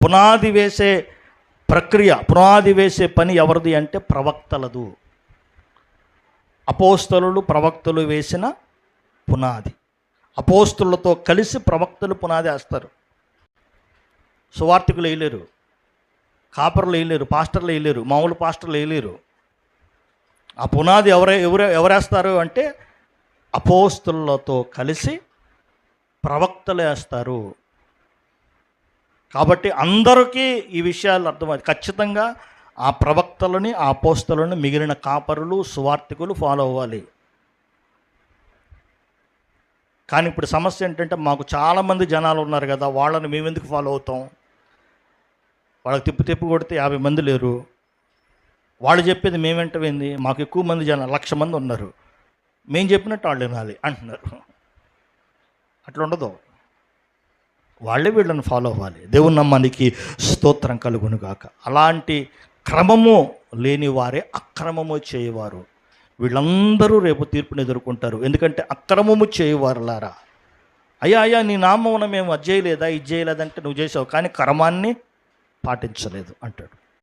పునాది వేసే ప్రక్రియ, పునాది వేసే పని ఎవరిది అంటే ప్రవక్తలదు. అపోస్తలులు ప్రవక్తలు వేసిన పునాది. అపోస్తలులతో కలిసి ప్రవక్తలు పునాది వేస్తారు. సువార్థికులు వేయలేరు, కాపర్లు వేయలేరు, పాస్టర్లు వేయలేరు, మామూలు పాస్టర్లు వేయలేరు. ఆ పునాది ఎవరేస్తారు అంటే అపోస్తలులతో కలిసి ప్రవక్తలు వేస్తారు. కాబట్టి అందరికీ ఈ విషయాలు అర్థమవుతాయి. ఖచ్చితంగా ఆ ప్రవక్తలని, ఆ అపోస్తలుని మిగిలిన కాపరులు, సువార్థికులు ఫాలో అవ్వాలి. కానీ ఇప్పుడు సమస్య ఏంటంటే మాకు చాలామంది జనాలు ఉన్నారు కదా, వాళ్ళని మేమెందుకు ఫాలో అవుతాం? వాళ్ళకి తిప్పు కొడితే 50 మంది లేరు, వాళ్ళు చెప్పేది మేమేంటమైంది? మాకు ఎక్కువ మంది జనాలు 1,00,000 మంది ఉన్నారు, మేము చెప్పినట్టు వాళ్ళు వినాలి అంటున్నారు. అట్లా ఉండదు. వాళ్ళే వీళ్ళని ఫాలో అవ్వాలి. దేవుని నామానికి స్తోత్రం కలుగునుగాక. అలాంటి క్రమము లేని వారే అక్రమము చేయవారు. వీళ్ళందరూ రేపు తీర్పుని ఎదుర్కొంటారు. ఎందుకంటే అక్రమము చేయవారులారా, అయ్యా నీ నామమున మేము అది చేయలేదా, ఇది చేయలేదంటే నువ్వు చేసావు, కానీ క్రమాన్ని పాటించలేదు అంటాడు.